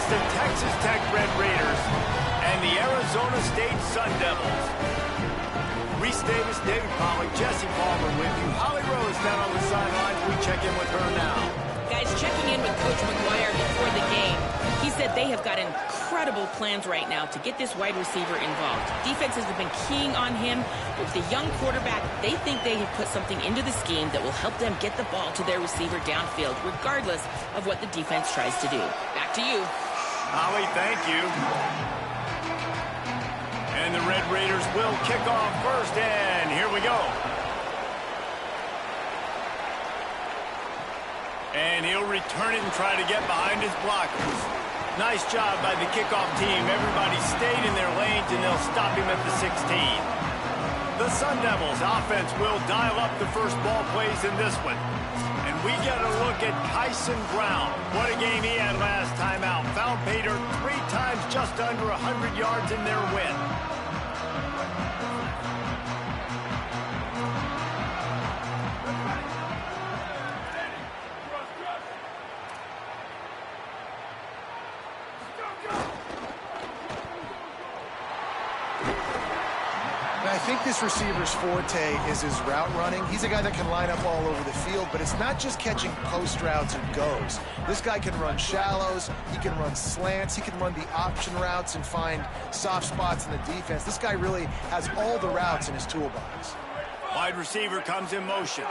the Texas Tech Red Raiders and the Arizona State Sun Devils. Reese Davis, David Pollack, Jesse Palmer with you. Holly Rose down on the sidelines. We check in with her now. Guys, checking in with Coach McGuire before the game. He said they have got incredible plans right now to get this wide receiver involved. Defenses have been keying on him. With the young quarterback, they think they have put something into the scheme that will help them get the ball to their receiver downfield, regardless of what the defense tries to do. Back to you. Holly, thank you. And the Red Raiders will kick off first, and here we go. And he'll return it and try to get behind his blockers. Nice job by the kickoff team. Everybody stayed in their lanes, and they'll stop him at the 16. The Sun Devils offense will dial up the first ball plays in this one. And we get a look at Tyson Brown. What a game he had last time out. Found Pater 3 times, just under 100 yards in their win. I think this receiver's forte is his route running. He's a guy that can line up all over the field, but it's not just catching post routes and goes. This guy can run shallows, he can run slants, he can run the option routes and find soft spots in the defense. This guy really has all the routes in his toolbox. Wide receiver comes in motion.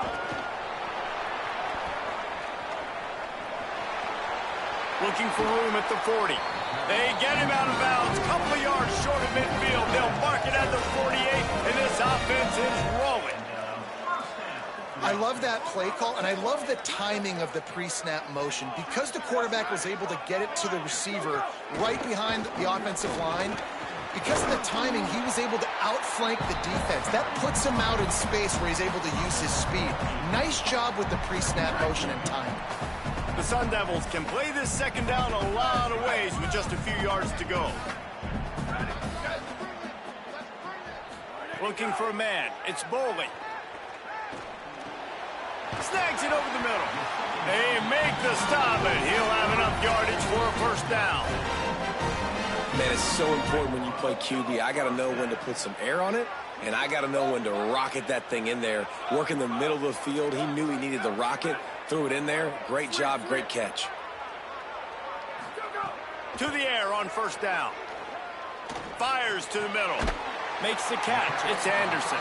Looking for room at the 40. They get him out of bounds. Couple of yards short of midfield. They'll mark it at the 48, and this offense is rolling. I love that play call, and I love the timing of the pre-snap motion. Because the quarterback was able to get it to the receiver right behind the offensive line, because of the timing, he was able to outflank the defense. That puts him out in space where he's able to use his speed. Nice job with the pre-snap motion and timing. The Sun Devils can play this second down a lot of ways with just a few yards to go. Looking for a man. It's Boley. Snags it over the middle. They make the stop, and he'll have enough yardage for a first down. Man, it's so important when you play QB. I got to know when to put some air on it, and I got to know when to rocket that thing in there. Work in the middle of the field. He knew he needed the rocket. Threw it in there. Great job, great catch. To the air on first down. Fires to the middle. Makes the catch. It's Anderson.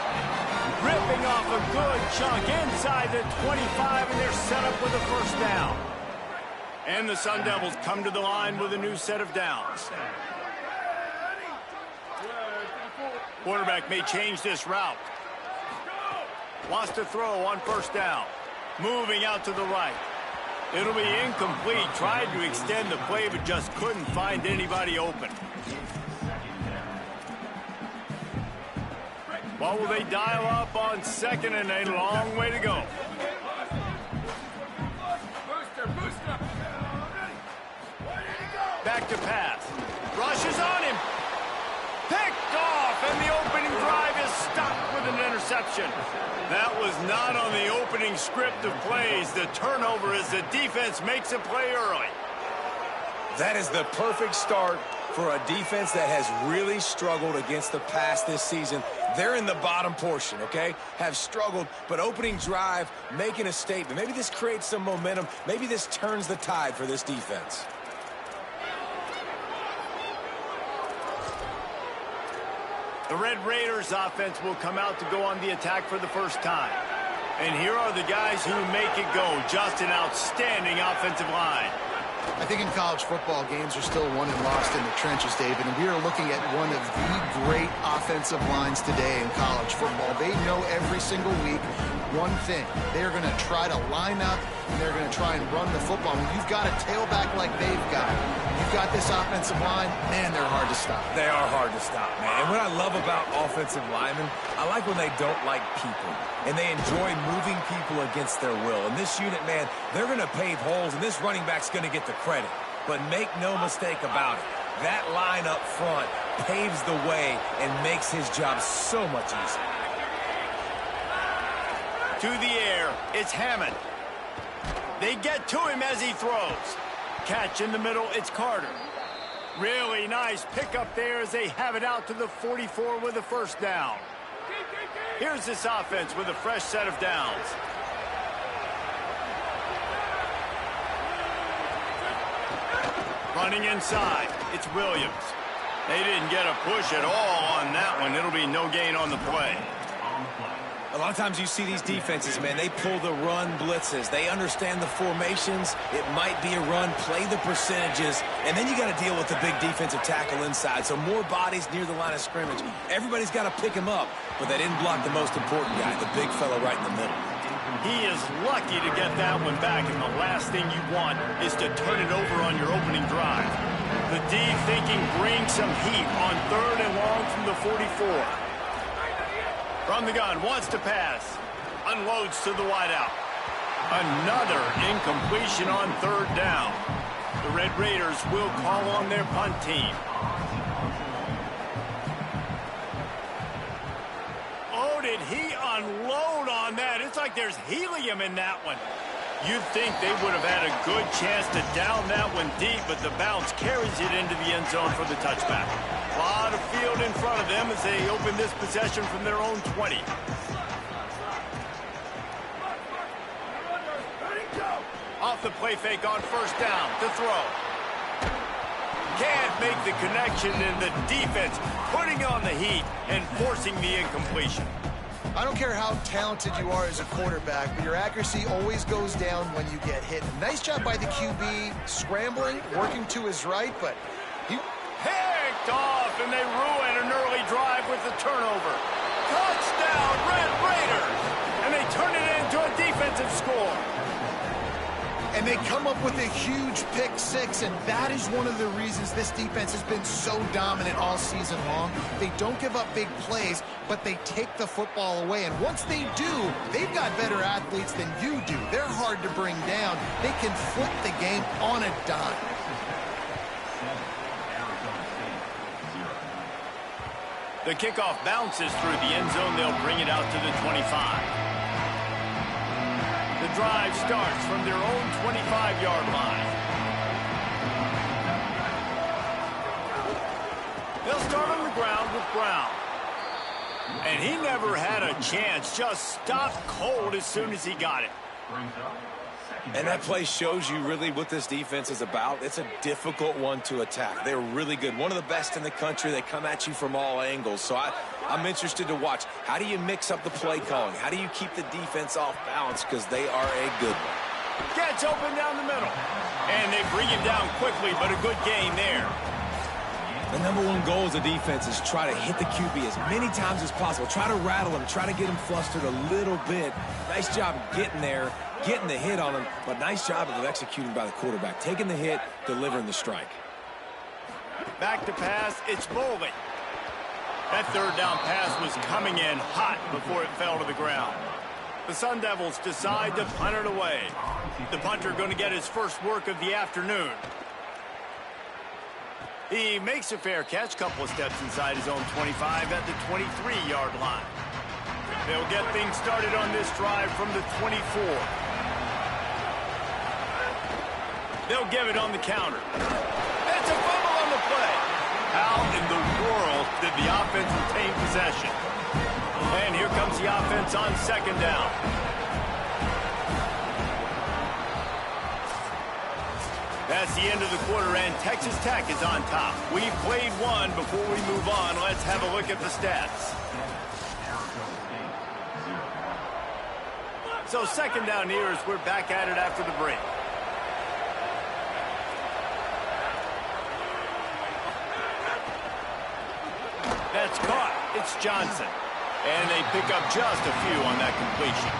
Ripping off a good chunk inside the 25, and they're set up with a first down. And the Sun Devils come to the line with a new set of downs. Quarterback may change this route. Lost a throw on first down. Moving out to the right. It'll be incomplete. Tried to extend the play, but just couldn't find anybody open. What will they dial up on second, and a long way to go. Back to pass. Rushes on him. Picked off, and the opening drive is stopped with an interception. That was not on the opening script of plays. The turnover as the defense makes a play early. That is the perfect start for a defense that has really struggled against the pass this season. They're in the bottom portion, okay? Have struggled, but opening drive, making a statement. Maybe this creates some momentum. Maybe this turns the tide for this defense. The Red Raiders offense will come out to go on the attack for the first time. And here are the guys who make it go. Just an outstanding offensive line. I think in college football, games are still won and lost in the trenches, David, and we are looking at one of the great offensive lines today in college football. They know every single week one thing. They're going to try to line up, and they're going to try and run the football. When you've got a tailback like they've got, you've got this offensive line, man, they're hard to stop. They are hard to stop, man. And what I love about offensive linemen, I like when they don't like people, and they enjoy moving people against their will. And this unit, man, they're going to pave holes, and this running back's going to get the credit. But make no mistake about it, that line up front paves the way and makes his job so much easier. To the air, it's Hammond. They get to him as he throws. Catch in the middle, it's Carter. Really nice pickup there as they have it out to the 44 with a first down. Here's this offense with a fresh set of downs. Running inside, it's Williams. They didn't get a push at all on that one. It'll be no gain on the play. A lot of times you see these defenses, man, they pull the run blitzes. They understand the formations. It might be a run, play the percentages, and then you got to deal with the big defensive tackle inside. So more bodies near the line of scrimmage. Everybody's got to pick him up, but they didn't block the most important guy, the big fella right in the middle. He is lucky to get that one back, and the last thing you want is to turn it over on your opening drive. The deep thinking brings some heat on 3rd and long from the 44. From the gun, wants to pass. Unloads to the wideout. Another incompletion on 3rd down. The Red Raiders will call on their punt team. Oh, did he unload on that? It's like there's helium in that one. You'd think they would have had a good chance to down that one deep, but the bounce carries it into the end zone for the touchback. A lot of field in front of them as they open this possession from their own 20. Off the play fake on first down to throw. Can't make the connection, and the defense putting on the heat and forcing the incompletion. I don't care how talented you are as a quarterback, but your accuracy always goes down when you get hit. Nice job by the QB, scrambling, working to his right, but he picked off, and they ruin an early drive with the turnover. Touchdown, Red Raiders! And they turn it into a defensive score. And they come up with a huge pick six, and that is one of the reasons this defense has been so dominant all season long. They don't give up big plays, but they take the football away. And once they do, they've got better athletes than you do. They're hard to bring down. They can flip the game on a dime. The kickoff bounces through the end zone. They'll bring it out to the 25. The drive starts from their own 25-yard line. They'll start on the ground with Brown. And he never had a chance, just stopped cold as soon as he got it. And that play shows you really what this defense is about. It's a difficult one to attack. They're really good. One of the best in the country. They come at you from all angles. So I'm interested to watch. How do you mix up the play calling? How do you keep the defense off balance? Because they are a good one. Gets open down the middle. And they bring him down quickly, but a good gain there. The number one goal as a defense is try to hit the QB as many times as possible. Try to rattle him. Try to get him flustered a little bit. Nice job getting there, getting the hit on him, but nice job of executing by the quarterback. Taking the hit, delivering the strike. Back to pass, it's Boley. That 3rd down pass was coming in hot before it fell to the ground. The Sun Devils decide to punt it away. The punter going to get his first work of the afternoon. He makes a fair catch, couple of steps inside his own 25 at the 23-yard line. They'll get things started on this drive from the 24. They'll give it on the counter. It's a fumble on the play. How in the world did the offense retain possession? And here comes the offense on 2nd down. That's the end of the quarter, and Texas Tech is on top. We've played one. Before we move on, let's have a look at the stats. So 2nd down here as we're back at it after the break. That's caught. It's Johnson. And they pick up just a few on that completion.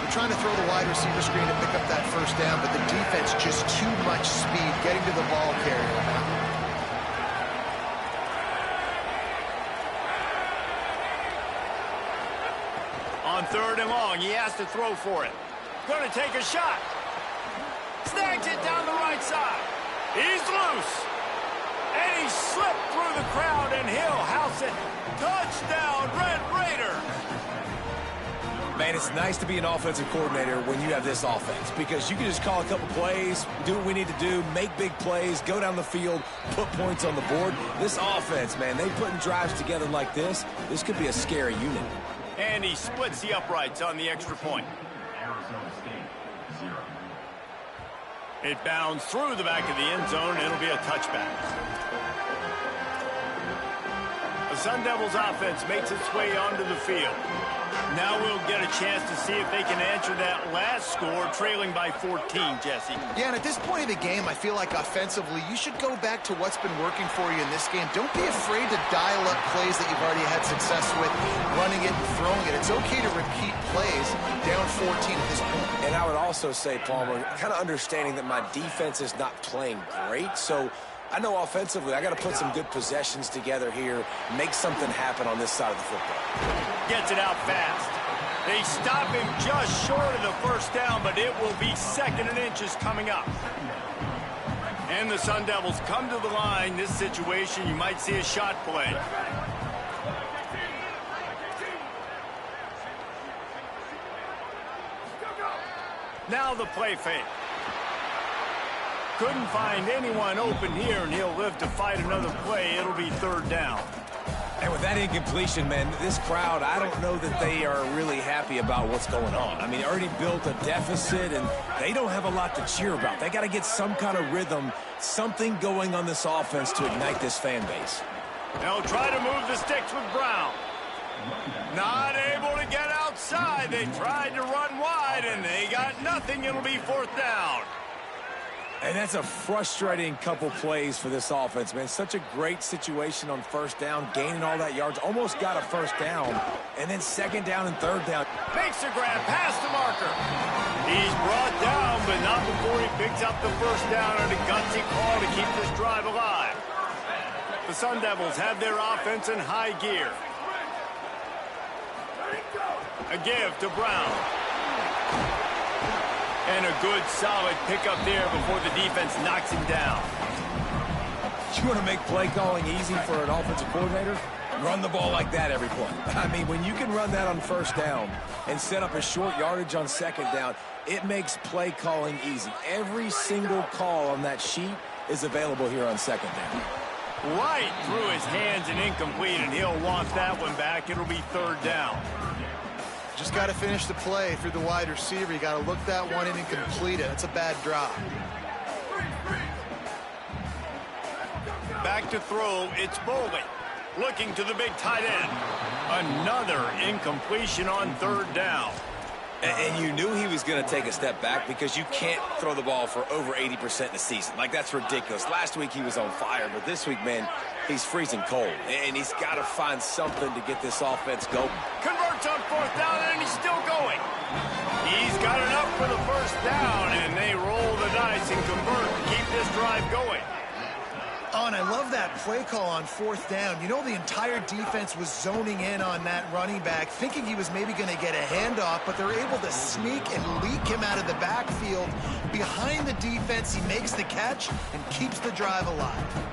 They're trying to throw the wide receiver screen to pick up that first down, but the defense just too much speed getting to the ball carrier. On 3rd and long, he has to throw for it. Going to take a shot. Snags it down the right side. He's loose. And he slipped through the crowd, and he'll house it. Touchdown, Red Raiders. Man, it's nice to be an offensive coordinator when you have this offense because you can just call a couple plays, do what we need to do, make big plays, go down the field, put points on the board. This offense, man, they putting drives together like this could be a scary unit. And he splits the uprights on the extra point. It bounds through the back of the end zone, and it'll be a touchback. The Sun Devils offense makes its way onto the field. Now we'll get a chance to see if they can answer that last score, trailing by 14, Jesse. Yeah, and at this point of the game, I feel like offensively, you should go back to what's been working for you in this game. Don't be afraid to dial up plays that you've already had success with, running it and throwing it. It's okay to repeat plays down 14 at this point. And I would also say, Palmer, kind of understanding that my defense is not playing great, so I know offensively I got to put some good possessions together here, make something happen on this side of the football. Gets it out fast. They stop him just short of the first down, but it will be 2nd and inches coming up. And the Sun Devils come to the line. This situation, you might see a shot play. Now the play fake. Couldn't find anyone open here, and he'll live to fight another play. It'll be 3rd down. And with that incompletion, man, this crowd, I don't know that they are really happy about what's going on. I mean, they already built a deficit, and they don't have a lot to cheer about. They got to get some kind of rhythm, something going on this offense to ignite this fan base. They'll try to move the sticks with Brown. Not able to get outside. They tried to run wide, and they got nothing. It'll be 4th down. And that's a frustrating couple plays for this offense, man. Such a great situation on 1st down, gaining all that yards. Almost got a 1st down, and then 2nd down and 3rd down. Makes the grab past the marker. He's brought down, but not before he picks up the 1st down on a gutsy call to keep this drive alive. The Sun Devils have their offense in high gear. A give to Brown. And a good, solid pickup there before the defense knocks him down. You want to make play calling easy for an offensive coordinator? Run the ball like that every play. I mean, when you can run that on 1st down and set up a short yardage on 2nd down, it makes play calling easy. Every single call on that sheet is available here on 2nd down. Right through his hands and incomplete, and he'll want that one back. It'll be 3rd down. Just got to finish the play through the wide receiver. You got to look that one in and complete it. It's a bad drop. Back to throw, it's Bowling. Looking to the big tight end. Another incompletion on 3rd down. And you knew he was going to take a step back because you can't throw the ball for over 80% in a season. Like, that's ridiculous. Last week he was on fire, but this week, man, he's freezing cold. And he's got to find something to get this offense going. Converts on 4th down, and he's still going. He's got enough for the 1st down, and they roll the dice and convert to keep this drive going. Oh, and I love that play call on 4th down. You know, the entire defense was zoning in on that running back, thinking he was maybe going to get a handoff, but they're able to sneak and leak him out of the backfield. Behind the defense, he makes the catch and keeps the drive alive.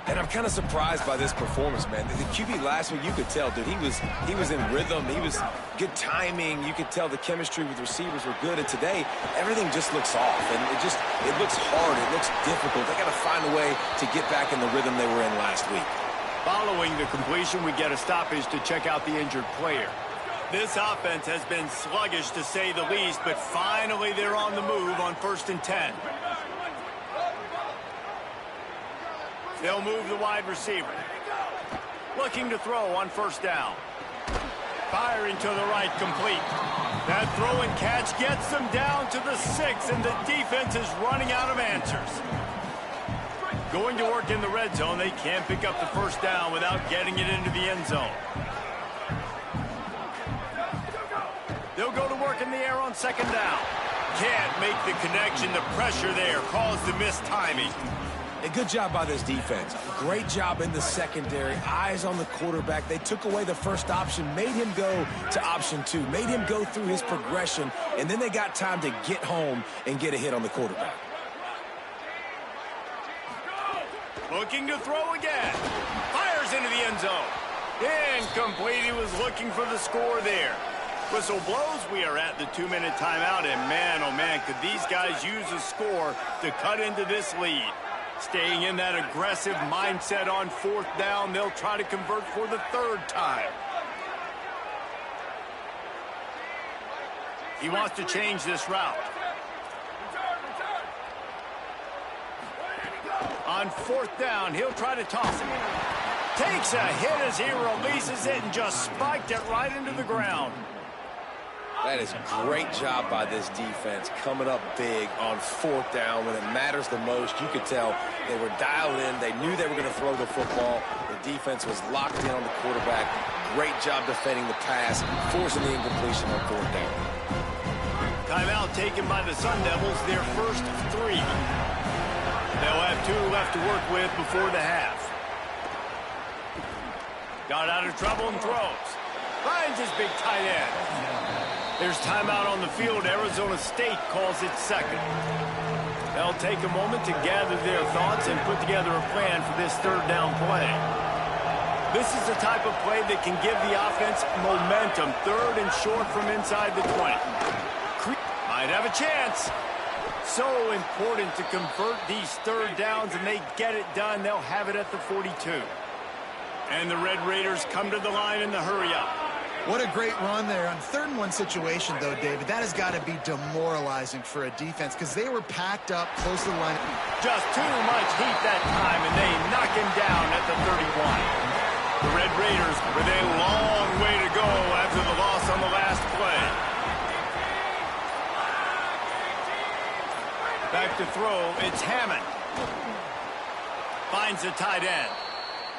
And I'm kind of surprised by this performance, man. The QB last week, you could tell, dude, he was in rhythm. He was good timing. You could tell the chemistry with receivers were good. And today, everything just looks off. And it looks hard. It looks difficult. They got to find a way to get back in the rhythm they were in last week. Following the completion, we get a stoppage to check out the injured player. This offense has been sluggish, to say the least, but finally they're on the move on 1st and 10. They'll move the wide receiver. Looking to throw on 1st down. Firing to the right, complete. That throw and catch gets them down to the 6, and the defense is running out of answers. Going to work in the red zone. They can't pick up the 1st down without getting it into the end zone. They'll go to work in the air on 2nd down. Can't make the connection. The pressure there caused the missed timing. A good job by this defense. Great job in the secondary. Eyes on the quarterback. They took away the 1st option, made him go to option 2, made him go through his progression, and then they got time to get home and get a hit on the quarterback. Looking to throw again. Fires into the end zone. Incomplete. He was looking for the score there. Whistle blows. We are at the 2-minute timeout, and man, oh man, could these guys use a score to cut into this lead. Staying in that aggressive mindset on 4th down, they'll try to convert for the 3rd time. He wants to change this route. On 4th down, he'll try to toss it. Takes a hit as he releases it and just spiked it right into the ground. That is a great job by this defense, coming up big on 4th down when it matters the most. You could tell they were dialed in. They knew they were going to throw the football. The defense was locked in on the quarterback. Great job defending the pass, forcing the incompletion on 4th down. Timeout taken by the Sun Devils, their first of 3. They'll have 2 left to work with before the half. Got out of trouble and throws. Finds his big tight end. There's timeout on the field. Arizona State calls it second. They'll take a moment to gather their thoughts and put together a plan for this 3rd down play. This is the type of play that can give the offense momentum. 3rd and short from inside the 20. Might have a chance. So important to convert these 3rd downs, and they get it done. They'll have it at the 42. And the Red Raiders come to the line in the hurry-up. What a great run there. On 3rd and 1 situation, though, David, that has got to be demoralizing for a defense because they were packed up close to the line. Just too much heat that time, and they knock him down at the 31. The Red Raiders with a long way to go after the loss on the last play. Back to throw, it's Hammond. Finds the tight end.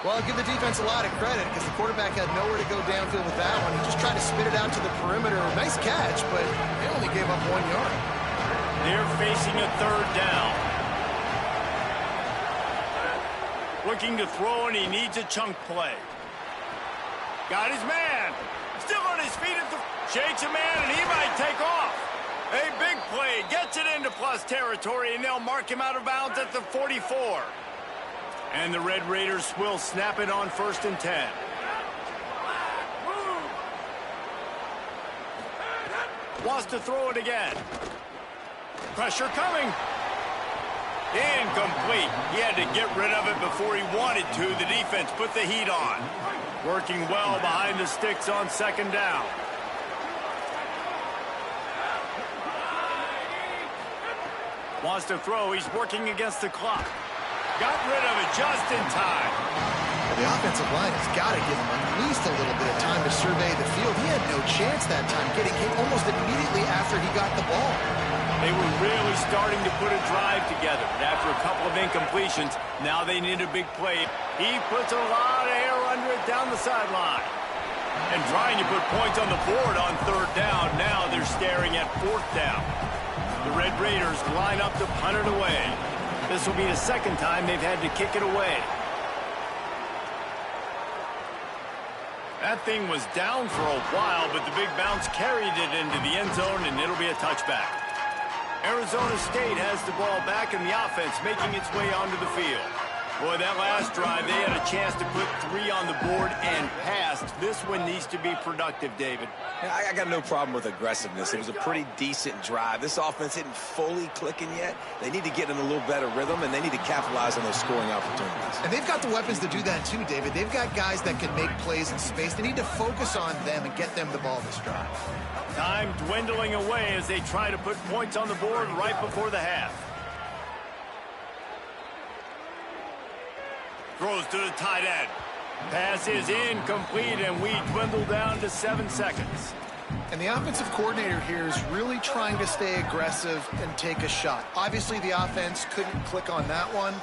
Well, I'll give the defense a lot of credit because the quarterback had nowhere to go downfield with that one. He just tried to spit it out to the perimeter. Nice catch, but they only gave up 1 yard. They're facing a 3rd down. Looking to throw, and he needs a chunk play. Got his man. Still on his feet at the... Shakes a man, and he might take off. A big play. Gets it into plus territory, and they'll mark him out of bounds at the 44. And the Red Raiders will snap it on 1st and 10. Wants to throw it again. Pressure coming. Incomplete. He had to get rid of it before he wanted to. The defense put the heat on. Working well behind the sticks on 2nd down. Wants to throw. He's working against the clock. Got rid of it just in time. The offensive line has got to give him at least a little bit of time to survey the field. He had no chance that time, getting hit almost immediately after he got the ball. They were really starting to put a drive together. And after a couple of incompletions, now they need a big play. He puts a lot of air under it down the sideline. And trying to put points on the board on 3rd down. Now they're staring at 4th down. The Red Raiders line up to punt it away. This will be the 2nd time they've had to kick it away. That thing was down for a while, but the big bounce carried it into the end zone, and it'll be a touchback. Arizona State has the ball back, and the offense making its way onto the field. Boy, that last drive, they had a chance to put 3 on the board and passed. This one needs to be productive, David. Yeah, I got no problem with aggressiveness. It was a pretty decent drive. This offense isn't fully clicking yet. They need to get in a little better rhythm, and they need to capitalize on those scoring opportunities. And they've got the weapons to do that too, David. They've got guys that can make plays in space. They need to focus on them and get them the ball this drive. Time dwindling away as they try to put points on the board right before the half. Throws to the tight end. Pass is incomplete, and we dwindle down to 7 seconds. And the offensive coordinator here is really trying to stay aggressive and take a shot. Obviously, the offense couldn't click on that one.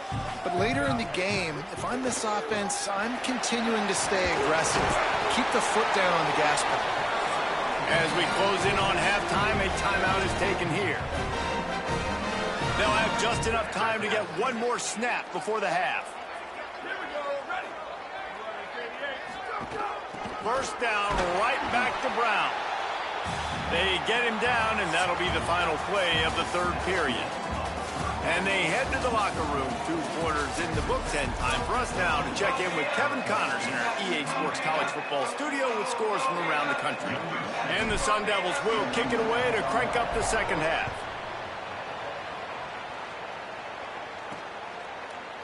But later in the game, if I'm this offense, I'm continuing to stay aggressive. Keep the foot down on the gas pedal. As we close in on halftime, a timeout is taken here. They'll have just enough time to get one more snap before the half. First down, right back to Brown. They get him down, and that'll be the final play of the 3rd period. And they head to the locker room. 2 quarters in the books, and time for us now to check in with Kevin Connors in our EA Sports College Football studio with scores from around the country. And the Sun Devils will kick it away to crank up the second half.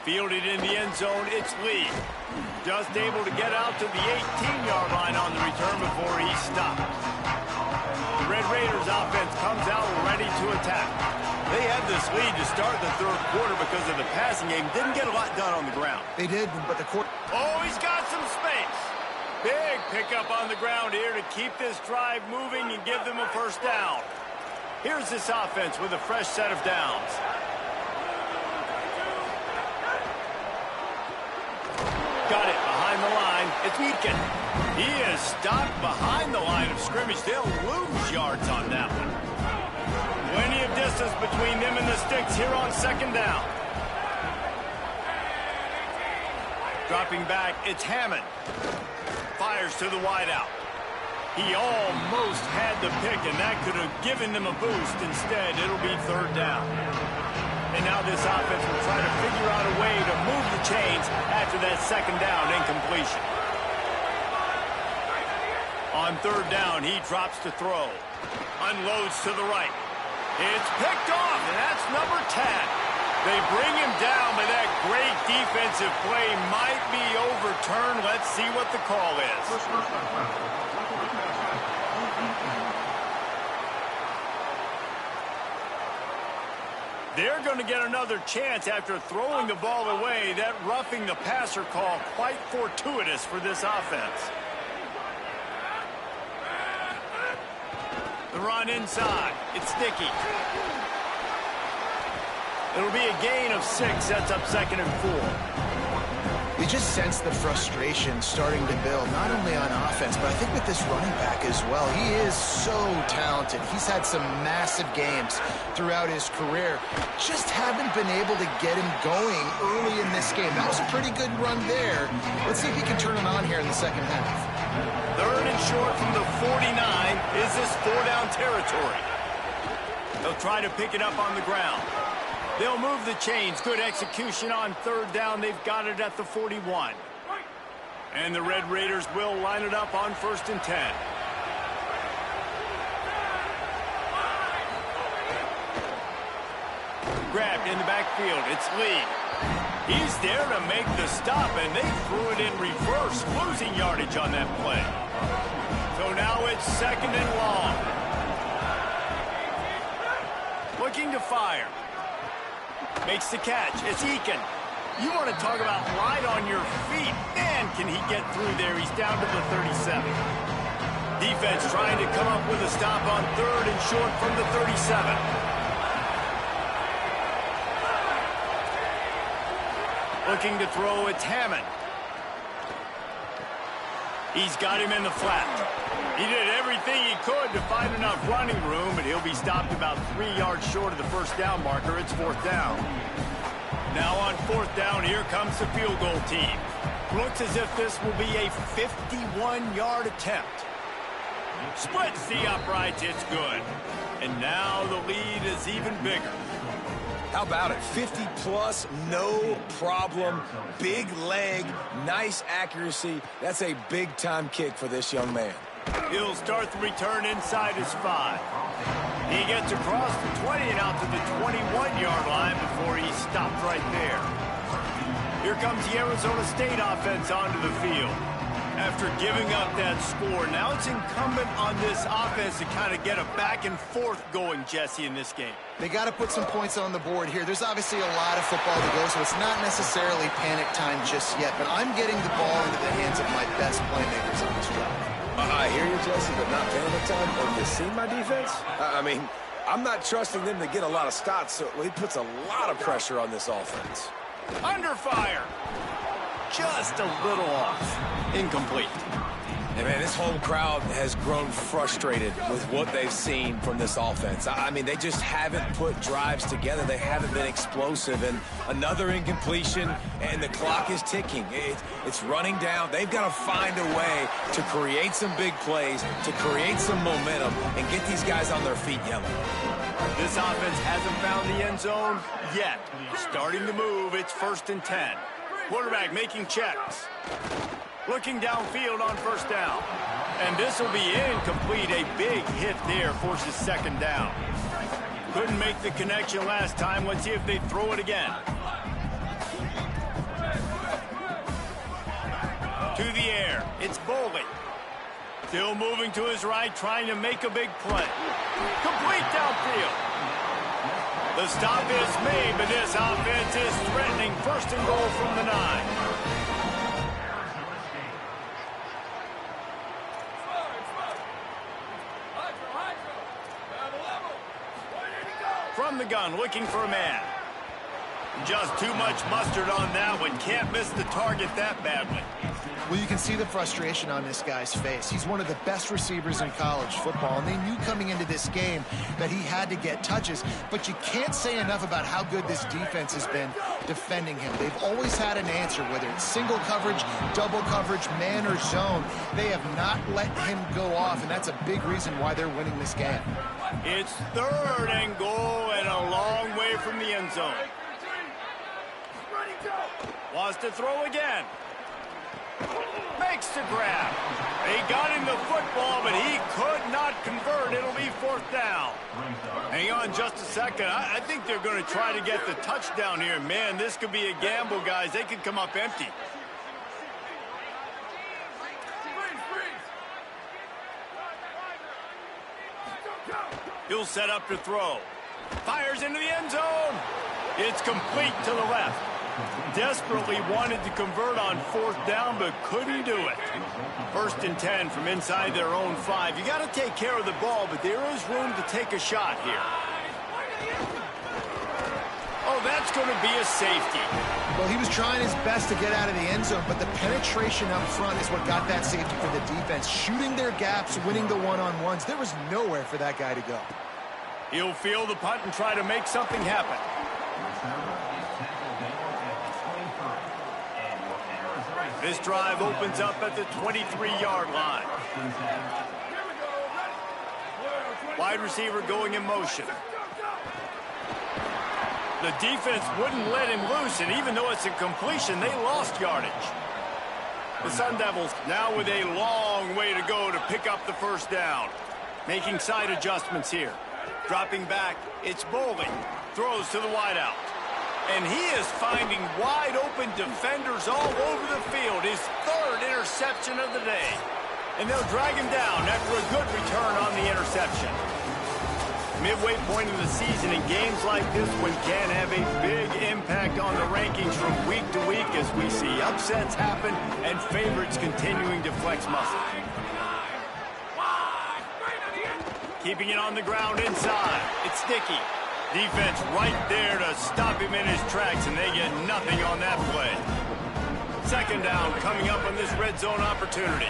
Fielded in the end zone, it's Lee. Just able to get out to the 18-yard line on the return before he's stopped. The Red Raiders offense comes out ready to attack. They had this lead to start the third quarter because of the passing game. Didn't get a lot done on the ground. They did, but the quarter... Oh, he's got some space. Big pickup on the ground here to keep this drive moving and give them a first down. Here's this offense with a fresh set of downs. Got it behind the line. It's Meakin. He is stopped behind the line of scrimmage. They'll lose yards on that one. Plenty of distance between them and the sticks here on second down. Dropping back, it's Hammond. Fires to the wideout. He almost had the pick, and that could have given them a boost. Instead, it'll be third down. And now this offense will try to figure out a way to move the chains after that second down incompletion. On third down, he drops to throw. Unloads to the right. It's picked off, and that's number 10. They bring him down, but that great defensive play might be overturned. Let's see what the call is. They're going to get another chance after throwing the ball away. That roughing the passer call quite fortuitous for this offense. The run inside. It's Sticky. It'll be a gain of 6. Sets up second and 4. You just sense the frustration starting to build, not only on offense, but I think with this running back as well. He is so talented. He's had some massive games throughout his career. Just haven't been able to get him going early in this game. That was a pretty good run there. Let's see if he can turn it on here in the second half. Third and short from the 49. Is this 4-down territory? They'll try to pick it up on the ground. They'll move the chains. Good execution on third down. They've got it at the 41. And the Red Raiders will line it up on 1st and 10. Grabbed in the backfield. It's Lee. He's there to make the stop, and they threw it in reverse, losing yardage on that play. So now it's second and long. Looking to fire. Makes the catch. It's Eakin. You want to talk about light on your feet. Man, can he get through there. He's down to the 37. Defense trying to come up with a stop on third and short from the 37. Looking to throw, it's Hammond. He's got him in the flat. He did everything he could to find enough running room, but he'll be stopped about 3 yards short of the first down marker. It's 4th down. Now on 4th down, here comes the field goal team. Looks as if this will be a 51-yard attempt. Splits the uprights, it's good. And now the lead is even bigger. How about it? 50-plus, no problem. Big leg, nice accuracy. That's a big-time kick for this young man. He'll start the return inside his 5. He gets across the 20 and out to the 21-yard line before he's stopped right there. Here comes the Arizona State offense onto the field. After giving up that score, now it's incumbent on this offense to kind of get a back and forth going, Jesse, in this game. They got to put some points on the board here. There's obviously a lot of football to go, so it's not necessarily panic time just yet, but I'm getting the ball into the hands of my best playmakers on this drive. I hear you, Jesse, but not panic time. Have you seen my defense? I mean, I'm not trusting them to get a lot of stops, so he puts a lot of pressure on this offense. Under fire. Just a little off. Incomplete. And, man, this home crowd has grown frustrated with what they've seen from this offense. I mean, they just haven't put drives together. They haven't been explosive. And another incompletion, and the clock is ticking. It's running down. They've got to find a way to create some big plays, to create some momentum, and get these guys on their feet yelling. This offense hasn't found the end zone yet. Starting to move, it's 1st and 10. Quarterback making checks. Looking downfield on 1st down. And this will be incomplete. A big hit there forces 2nd down. Couldn't make the connection last time. Let's see if they throw it again. To the air. It's Boley. Still moving to his right, trying to make a big play. Complete downfield. The stop is made, but this offense is threatening 1st and goal from the 9. From the gun, looking for a man. Just too much mustard on that one. Can't miss the target that badly. Well, you can see the frustration on this guy's face. He's one of the best receivers in college football, and they knew coming into this game that he had to get touches, but you can't say enough about how good this defense has been defending him. They've always had an answer, whether it's single coverage, double coverage, man or zone. They have not let him go off, and that's a big reason why they're winning this game. It's 3rd and goal and a long way from the end zone. Wants to throw again. Makes the grab. They got him the football, but he could not convert. It'll be 4th down. Hang on just a second. I think they're going to try to get the touchdown here. Man, this could be a gamble, guys. They could come up empty. He'll set up to throw. Fires into the end zone. It's complete to the left. Desperately wanted to convert on 4th down, but couldn't do it. 1st and 10 from inside their own 5. You got to take care of the ball, but there is room to take a shot here. Oh, that's going to be a safety. Well, he was trying his best to get out of the end zone, but the penetration up front is what got that safety for the defense. Shooting their gaps, winning the one-on-ones. There was nowhere for that guy to go. He'll field the punt and try to make something happen. This drive opens up at the 23-yard line. Wide receiver going in motion. The defense wouldn't let him loose, and even though it's a completion, they lost yardage. The Sun Devils now with a long way to go to pick up the 1st down. Making side adjustments here. Dropping back, it's Boley. Throws to the wideout. And he is finding wide open defenders all over the field. His 3rd interception of the day. And they'll drag him down after a good return on the interception. Midway point of the season, and games like this one can have a big impact on the rankings from week to week as we see upsets happen and favorites continuing to flex muscle. Keeping it on the ground inside. It's Sticky. Defense right there to stop him in his tracks, and they get nothing on that play. 2nd down coming up on this red zone opportunity.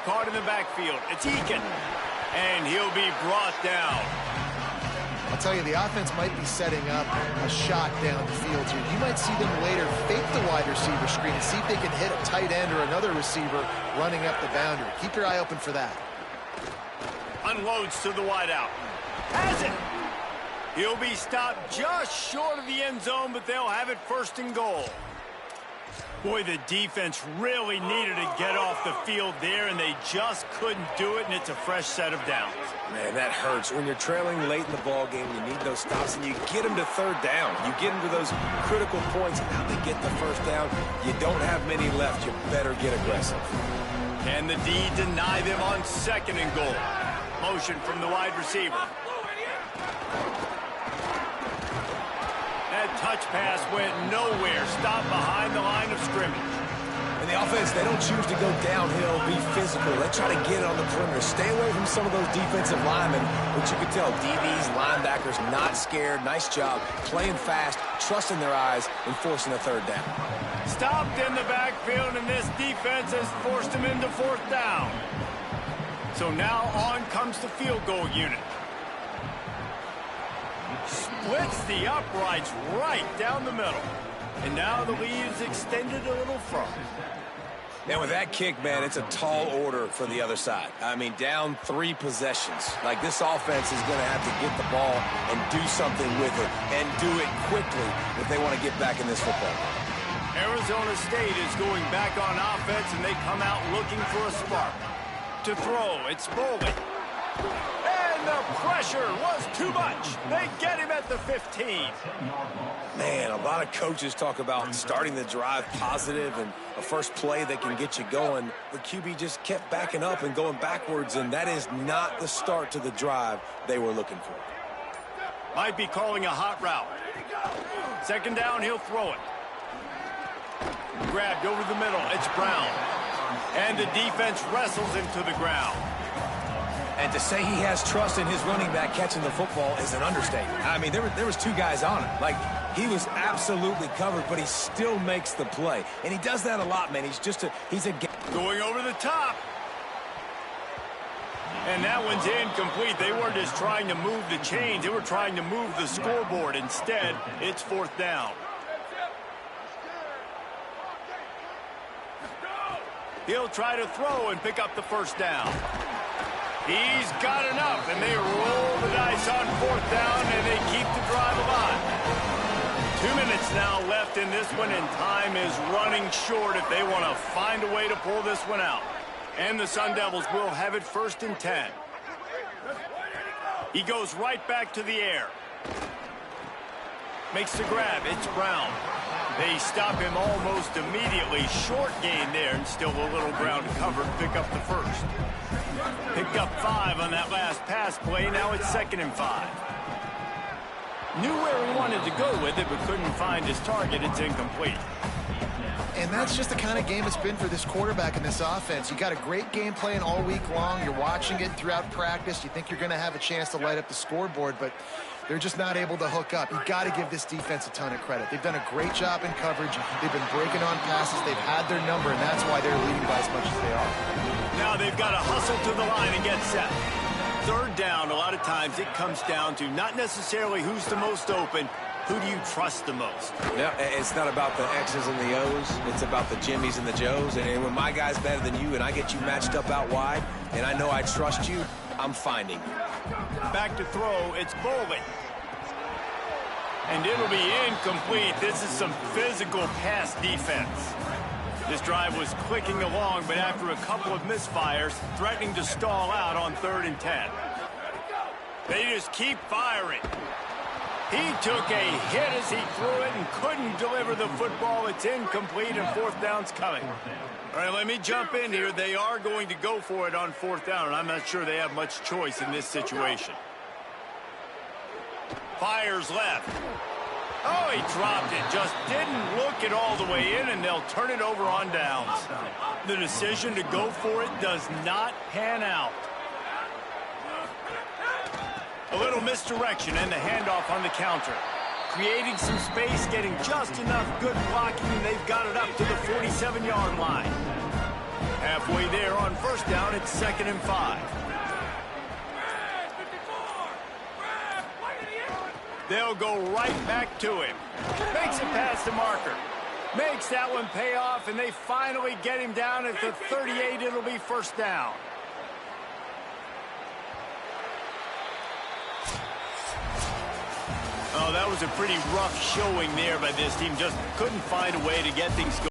Caught in the backfield. It's Eakin. And he'll be brought down. I'll tell you, the offense might be setting up a shot down the field here. You might see them later fake the wide receiver screen and see if they can hit a tight end or another receiver running up the boundary. Keep your eye open for that. Unloads to the wideout. Has it. He'll be stopped just short of the end zone, but they'll have it 1st and goal. Boy, the defense really needed to get off the field there, and they just couldn't do it, and it's a fresh set of downs. Man, that hurts. When you're trailing late in the ball game, you need those stops, and you get them to 3rd down. You get them to those critical points, and now they get the 1st down. You don't have many left. You better get aggressive. Can the D deny them on 2nd and goal? Motion from the wide receiver. That touch pass went nowhere. Stopped behind the line of scrimmage. And the offense, they don't choose to go downhill, be physical. They try to get it on the perimeter. Stay away from some of those defensive linemen, which you can tell, DBs, linebackers, not scared. Nice job playing fast, trusting their eyes, and forcing a third down. Stopped in the backfield, and this defense has forced him into fourth down. So now on comes the field goal unit. Splits the uprights right down the middle. And now the lead is extended a little further. And with that kick, man, it's a tall order for the other side. I mean, down 3 possessions. Like, this offense is going to have to get the ball and do something with it, and do it quickly if they want to get back in this football game. Arizona State is going back on offense, and they come out looking for a spark. To throw, it's Boley. And the pressure was too much. They get him at the 15. Man, a lot of coaches talk about starting the drive positive and a first play that can get you going. The QB just kept backing up and going backwards, and that is not the start to the drive they were looking for. Might be calling a hot route. Second down, he'll throw it. Grabbed over the middle, it's Brown. And the defense wrestles him to the ground. And to say he has trust in his running back catching the football is an understatement. I mean, there was 2 guys on him. Like, he was absolutely covered, but he still makes the play. And he does that a lot, man. He's a going over the top. And that one's incomplete. They weren't just trying to move the chains. They were trying to move the scoreboard. Instead, it's fourth down. He'll try to throw and pick up the first down. He's got enough, and they roll the dice on fourth down, and they keep the drive alive. 2 minutes now left in this one, and time is running short if they want to find a way to pull this one out. And the Sun Devils will have it 1st and 10. He goes right back to the air. Makes the grab. It's Brown. They stop him almost immediately. Short gain there, and still a little ground covered. Pick up the first. Picked up 5 on that last pass play. Now it's 2nd and 5. Knew where he wanted to go with it, but couldn't find his target. It's incomplete. And that's just the kind of game it's been for this quarterback in this offense. You got a great game plan all week long. You're watching it throughout practice. You think you're going to have a chance to light up the scoreboard, but they're just not able to hook up. You got to give this defense a ton of credit. They've done a great job in coverage. They've been breaking on passes. They've had their number, and that's why they're leading by as much as they are. Now they've got to hustle to the line and get set. Third down, a lot of times it comes down to not necessarily who's the most open, who do you trust the most? No, it's not about the X's and the O's. It's about the Jimmys and the Joes. And when my guy's better than you and I get you matched up out wide, and I know I trust you, I'm finding you. Back to throw, it's Boley. And it'll be incomplete. This is some physical pass defense. This drive was clicking along, but after a couple of misfires, threatening to stall out on 3rd and 10. They just keep firing. He took a hit as he threw it and couldn't deliver the football. It's incomplete, and fourth down's coming. All right, let me jump in here. They are going to go for it on fourth down, and I'm not sure they have much choice in this situation. Fires left. Oh, he dropped it. Just didn't look it all the way in, and they'll turn it over on downs. The decision to go for it does not pan out. A little misdirection and the handoff on the counter. Creating some space, getting just enough good blocking, and they've got it up to the 47-yard line. Halfway there on first down, it's 2nd and 5. They'll go right back to him. Makes it past the marker. Makes that one pay off, and they finally get him down at the 38. It'll be first down. Oh, that was a pretty rough showing there by this team. Just couldn't find a way to get things going.